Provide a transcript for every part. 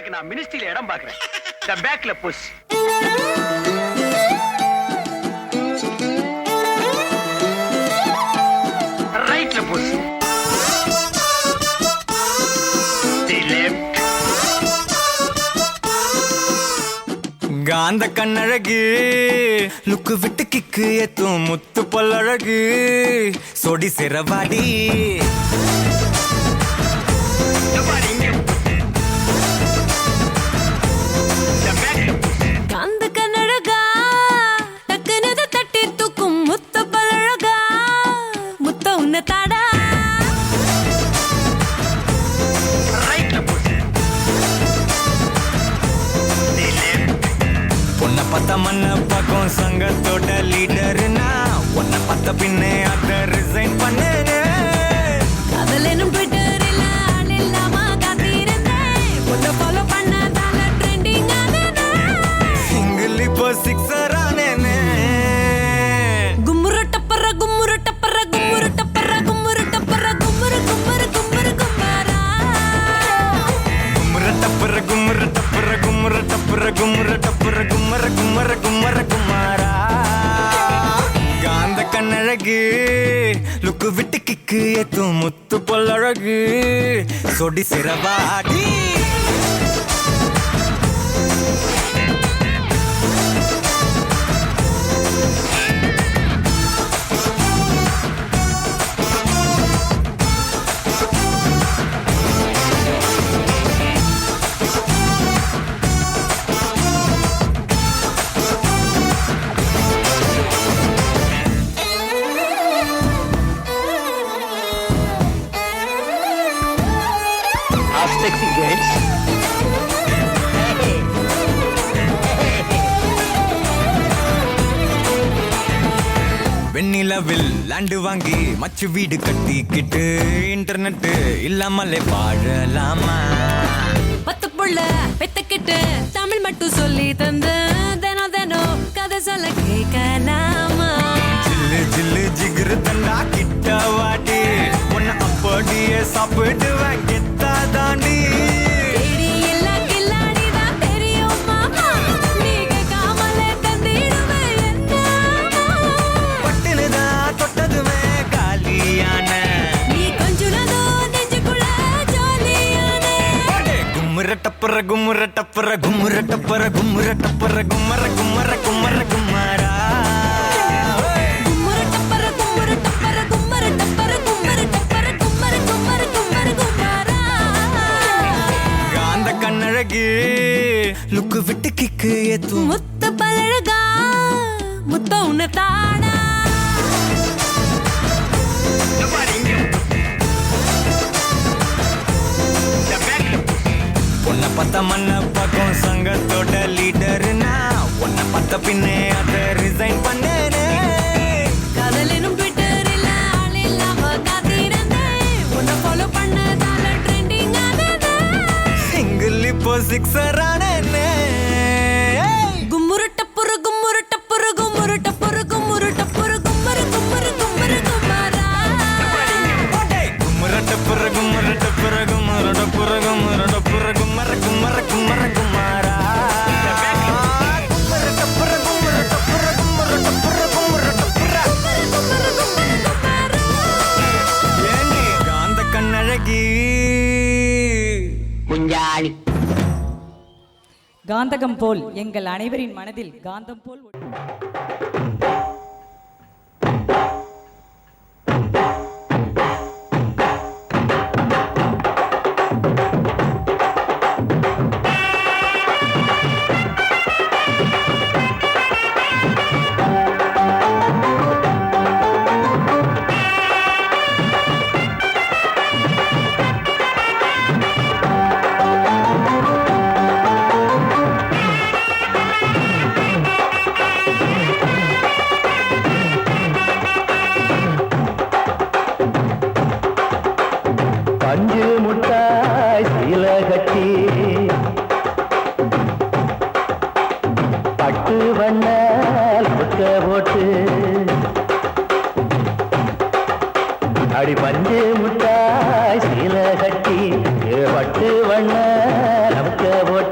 உனக்கு நான் மினிஸ்ட்ரியில இடம் பாக்குறேன். இந்த பேக்ல புஷ். ரைட்ல புஷ். காந்த கண்ணழகு லுக்கு விட்டு கிக்கு ஏத்தும் முத்து பல்லழகு சொடி சிறவாடி காந்த கண்ணழகா டக்குனது தட்டி தூக்கும் முத்து பல்லழகா முத்த உன்ன தாடா பொண்ண பத்த மண்ண பக்கம் சங்கத்தோட லீடர்னா உன்னை பத்த பின்னே அத ரிசைன் பண்ணு காதலனும் ட்விட்டரில் ஆள் இல்லாம காத்திருந்தேன் உன்னை ஃபாலோ பண்ணதால ட்ரெண்டிங் ஆனேனே சிங்கிள் இப்போ சிக்ஸர் ஆனேனே கும்முரு டப்பர கும்முரு டப்பர கும்முரு டப்பர கும்முரு டப்பர கும்முரு கும்முரு கும்முரு கும்மாரா கும்முர டப்பர கும்முர டப்பர கும்முர டப்பர கும்முர டப்பர கும்மர கும்மர கும்மர குமாரா காந்த கண்ணழகு லுக்கு விட்டு கிக்கு ஏத்தும் முத்து பொல்லழகு சொடி சிறவாடி Sexy girls. வெண்ணிலவில் லேண்டு வாங்கி மச்சு வீடு கட்டிக்கிட்டு இன்டர்நெட் இல்லாமலே வாழலாமா பத்து புள்ள பெத்துக்கிட்டு தமிழ் மட்டும் சொல்லி தந்து தினம் தினம் கதை சொல்ல கேட்கலாமா ஜில்லு ஜில்லு ஜிகிரு தண்டா கிட்ட வாட்டி உன்னை அப்படியே சாப்பிடுவேன் கெத்தா தாண்டி தேடி இல்ல கில்லாடிதான் தெரியும் மாமா நீ கேட்காமலே தந்திடுவேன் என்ன பட்டுனுதான் தொட்டதுமே காலியான நீ கொஞ்சுனதோ நெஞ்சுக்குள்ள ஜாலியானே கும்முர டப்பர கும்முர டப்பர கும்முர டப்பர கும்முர டப்பர கும்மர கும்மர கும்மர குமாரா கும்முரு டப்பர கும்முரு டப்பர கும்மரு டப்பர கும்மரு டப்பர கும்மரு கும்மரு கும்மரு கும்மாரா காந்த கண்ணழகு லுக்கு விட்டு கிக்கு ஏத்தும் முத்து பல்லழகா முத்த உன்ன தாடா உன்னை பத்த மண்ண பக்கம் சங்கத்தோட லீடர்னா உன்னை பத்த பின்னே அத ரிசைன் பண்ணேனே காதலனும் ட்விட்டரில் ஆள் இல்லாம காத்திருந்தேன் உன்னை ஃபாலோ பண்ணதால ட்ரெண்டிங் ஆனதே சிங்கிள் இப்போ சிக்ஸர் ஆனேனே கும்முரு டப்புரு கும்முரு டப்புரு கும்முரு டப்புரு கும்முரு டப்புரு கும்மரு கும்மரு கும்மரு கும்மாரா கும்மர டப்புர கும்மர டப்புர கும்மர டப்புர கும்மர டப்புர கும்மர கும்மர கும்மர குமாரா கும்மர டப்புர கும்மர டப்புர கும்மர டப்புர கும்மர டப்புர கும்மரு கும்மரு கும்மாரா ஏண்டி காந்த கண்ணழகி குஞ்சாணி. காந்தகம் போல் எங்கள் அனைவரின் மனதில் காந்தம் போல் பஞ்சு முட்டாய் சீல கட்டி பட்டு வண்ண முட்டை போட்டு அடி பஞ்சு முட்டாய் சீல கட்டி பட்டு வண்ண நமக்க போட்டு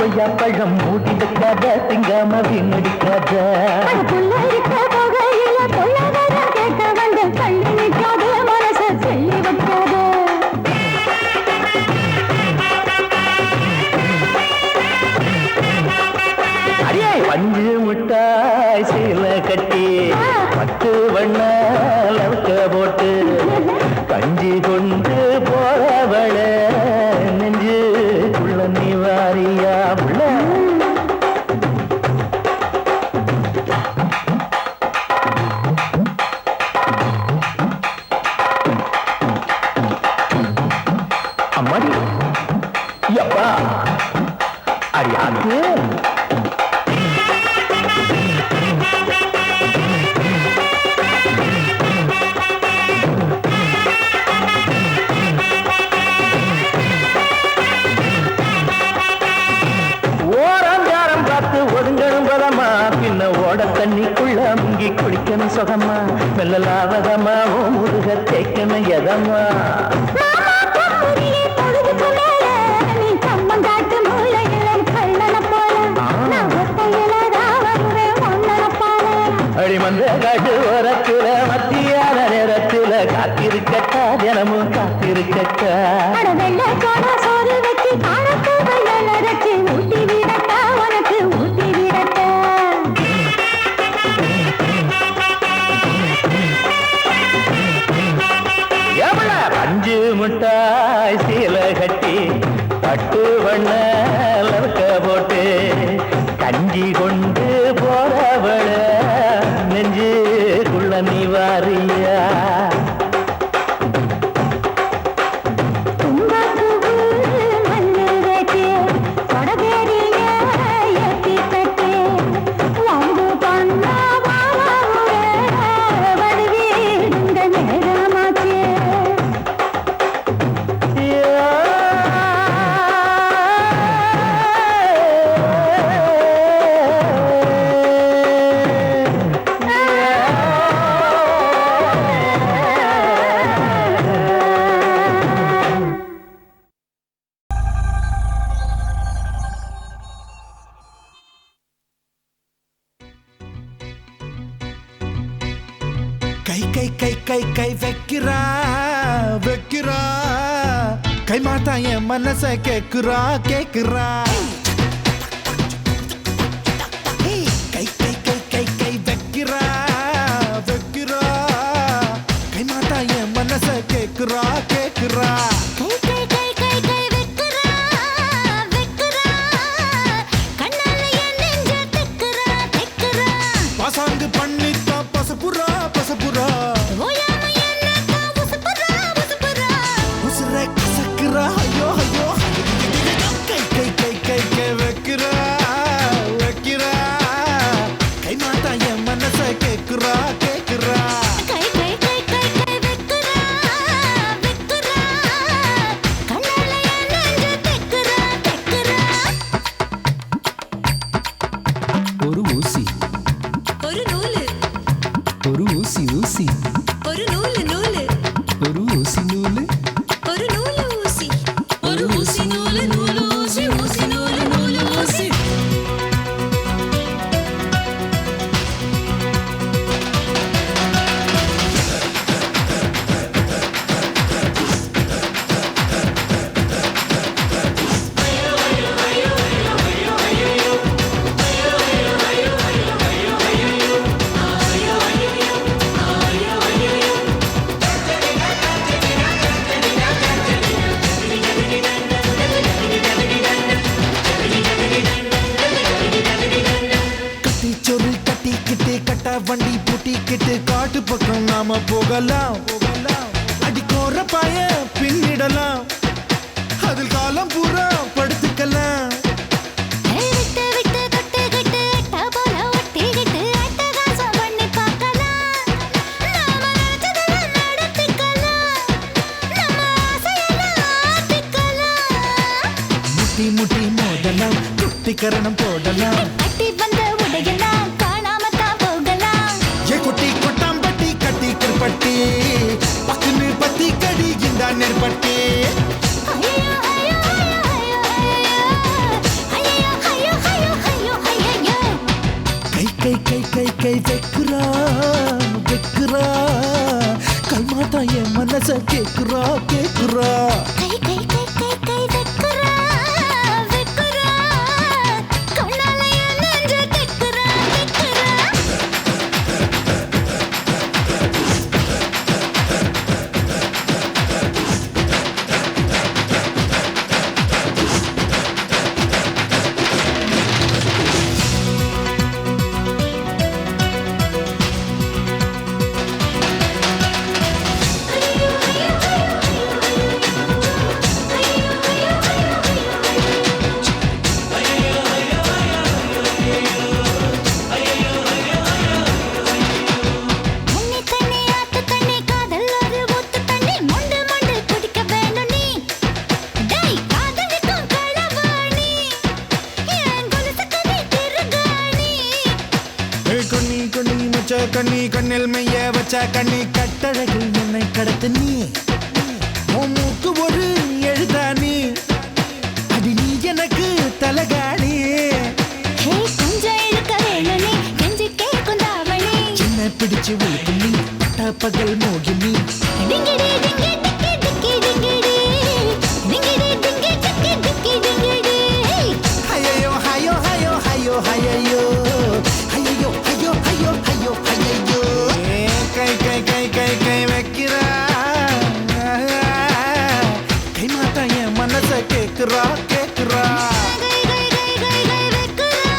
கொய்யா பழம் மூடி வைக்காத திங்காம வீணடிக்காத அடியே பஞ்சு முட்டாய் சீல கட்டி 10 வண்ண லவுக்க போட்டு கஞ்சி கொண்டு போறவள நெஞ்சுக்குள்ள நீ வாரியா உள்ள அம்மாடி யப்பா அடியாக்கு ஓராஞ்சாரம் பார்த்து ஒதுங்கணும் பதமா பின்ன ஓட தண்ணிக்குள்ள முங்கி குளிக்கணும் சுகமா மெல்லலாவதமா ஓ முருக தேய்க்கணும் எதம்மா அடிமந்த காட்டு ஓரத்துல மத்தியான நேரத்துல காத்திருக்கட்டா தினமும் காத்திருக்கட்டா பஞ்சு முட்டாய் சீல கட்டி 10 வண்ண லவுக்க போட்டு கஞ்சி கொண்டு போறவள நெஞ்சுக்குள்ள நீ வாரியா கை வைக்கிறா வைக்கிறா கை மாத்தா என் மனச கேக்குறா கேக்குறா கை வைக்கிறா வைக்கிறா கை மாத்தா என் மனச கேக்குறா கேக்குறா பசாங்கு பண்ணித்தா பசப்புரா பசப்புரா ஐயோ ஐயோ கை வைக்கிறா வைக்கிறா கை மாத்தா என் மனச கேக்குறா கேக்குறா ஒரு ஊசி ஒரு நூலு ஒரு ஊசி ஊசி ஒரு நூலு நூலு ஒரு ஊசி நூலு ஒரு நூலு ஊசி ஒரு ஊசி நூலு நூலு ஊசி ஊசி நூலு நூலு ஊசி வண்டி பூட்டிக்கிட்டு காட்டு பக்கம் நாம போகலாம் அடிக்கோர பாய பின்னிடலாம் அதில் காலம் பூரா படுத்துக்கலாம் முட்டி முட்டி மோதலாம் குட்டிக்கரணம் போடலாம் குட்டி கொட்டாம்பட்டி கட்டி கிருப்பட்டி பக்குன்னு பத்தி கடி இந்த நெற்பட்டி கை வைக்கிறா வைக்கிறா கைமாத்தா என் மனச கேக்குறா கேக்குறா கை கை கை கை கை வெக்குறா வெக்குறா கண்ணால என் நெஞ்ச தெக்குறா தெக்குறா முன்னி தண்ணி ஆத்து தண்ணி காதல் ஒரு ஊத்து தண்ணி மொண்டு மொண்டு குடிக்க வேணும் நீ டேய் காதலிக்கும் களவாணி என் கொலுசு கதை திருகாணி கண்ணி கண்ணி மச்ச கண்ணி கண்ணில் மைய வச்ச கண்ணி கட்டழகில் என்னை கடத்து நீ உன் மூக்கு ஒரு எழுதானி அடி நீ எனக்கு தலகாணி ஹே கொஞ்சம் இழுக்க வேணும் நீ நெஞ்சு கேக்கும் தாவணி சின்ன பிடிச்சு உழுக்கு நீ பட்ட பகல் மோகினி டிங்கிடி டிங்கி டிக்கி டிக்கி டிங்கிடி டிங்கிடி டிங்கி டிக்கி டிக்கி டிங்கிடி ஐயோ ஐயோ ஐயோ ஐயோ ஐயோ ஐயோ ஐயோ ஐயோ ஐயோ ஐயோ கை கை கை கை கை வைக்கிறா கை மாத்தா என் மனச கேக்குறா கேக்குறா கை கை கை கை கை வெக்குறா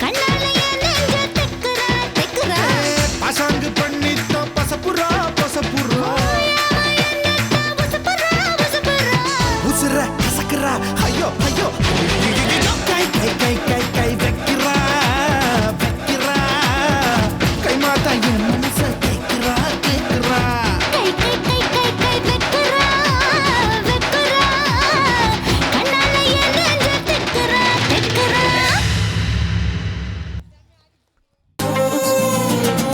கண்ணால என் நெஞ்ச தெக்குறா தெக்குறா பசாங்கு பண்ணிட்டோ பசப்புறா பசப்புறா உசுப்புறா உசுப்புறா உசுர கசக்குறா ஐயோ ஐயோ கை கை கை கை கை வைக்கிறா வைக்கிறா கை மாத்தா என் மனச கேக்குறா கேக்குறா கை கை கை கை கை வெக்குறா வெக்குறா கண்ணால என் நெஞ்ச தெக்குறா தெக்குறா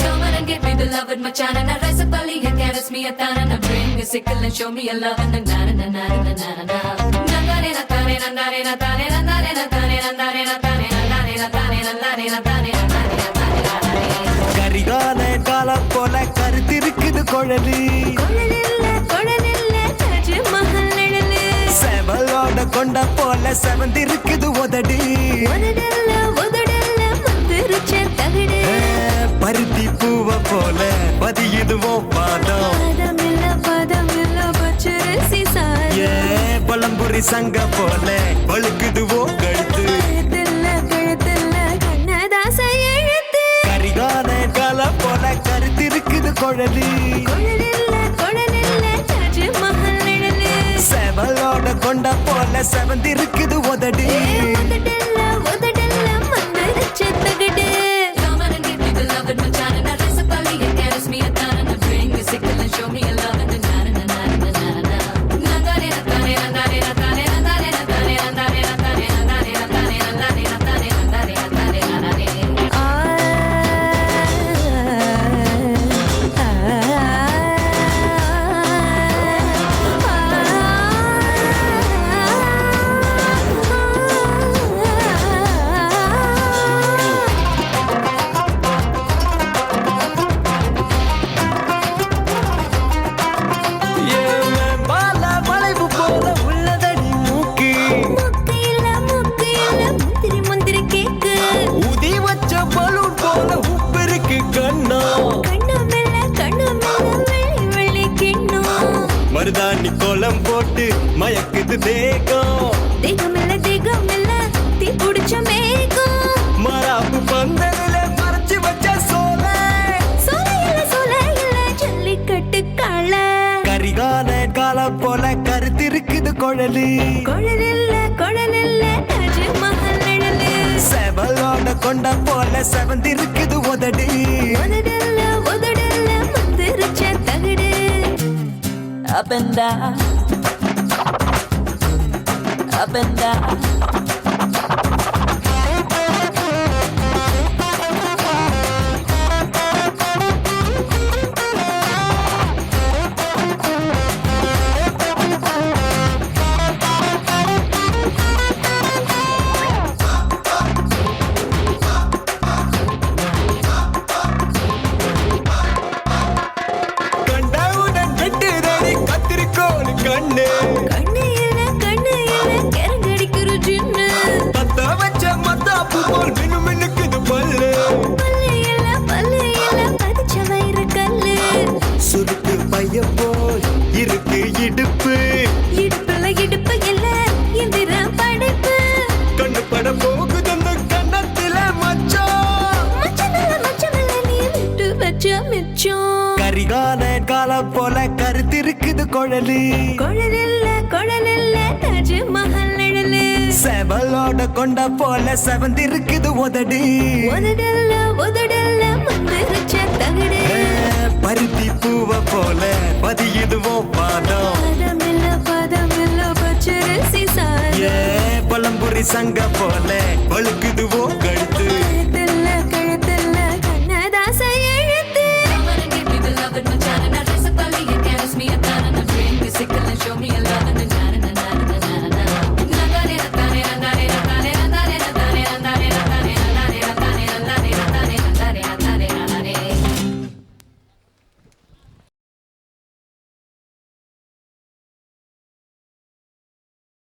Come on and give me the love with my chana. Na raisa pali ya caress me a tana. Na bring a sickle and show me a love. Na na na na na na na na. Na na na tane na na na tane na na na tane na na na tane na na na tane na na na tane na na na tane. Karikala காலம் போல கருத்திருக்குது குழலி கொழலில்ல தாஜ் மஹல் நிழலு. செவலோட கொண்ட போல செவந்திருக்குது உதடி உதடல்ல மந்திருச்ச தகடு. பருத்தி பூவ போல பதியுதுவோ பாதம் பதமில்ல பச்சரிசி சாதம். ஏ பழம்புரி சங்க போல பழுக்குதுவோ கழுத்து கழுத்துல கண்ணதாச எழுத்து. கரிகால காலம் போல கருத்திருக்குது குழலி கொழலில்ல தாஜ் மஹல் நிழலு. செவலோட கொண்ட போல செவந்திருக்குது உதடி உதடல்ல மந்திருச்ச தகடு. Come on and give me the love with my chana. Na raisa pali ya caress me a tana. Na bring a sickle and show me a love. Na na na na na na na. Na na na tane na na na tane na na na tane na na na tane na na na tane na na na tane na na na tane na na na. பால வளைவு போல உள்ளதடி மூக்கு முக்கு இல்ல முந்திரி கேக்கு. உதி வச்ச balloon போல உப்பிருக்கு கண்ணா கண்ணு மேல வெள்ளி கிண்ணம். மருதாணி கோலம் போட்டு மயக்குது தேகம் தேகமில்ல தீ புடிச்ச மேகம். மராப்பு பந்தலில மறைச்சு வச்ச சோல சோலையில ஜல்லிக்கட்டு காள. கரிகால காலம் போல கருத்திருக்குது குழலி கொழலில்ல தாஜ் மஹல் நிழலு. செவலோட கொண்ட போல செவந்திருக்குது உதடி உதடல்ல மந்திருச்ச தகடு. Up and down, up and down. இருக்கு இடுப்பு இடுப்புல இடுப்பு இல்ல எந்திர படைப்பு கண்ணு பட போகுது அந்த கண்ணத்தில மச்சான் மச்சமல்ல நீ விட்டு வச்ச மிச்சம் கரிகால கால போல கருத்து இருக்குது குழலு குழல் இல்ல தாஜ்மஹல் நிழலு செவலோட கொண்ட போல செவந்திருக்குது உதடு உதடல்ல மந்திரிச்ச தகடு பருத்தி பூவ போல பதியுதுவோ பாதம் பதமில்ல பச்சரிசி சாதம் பழம்புரி சங்க போல பழுக்குது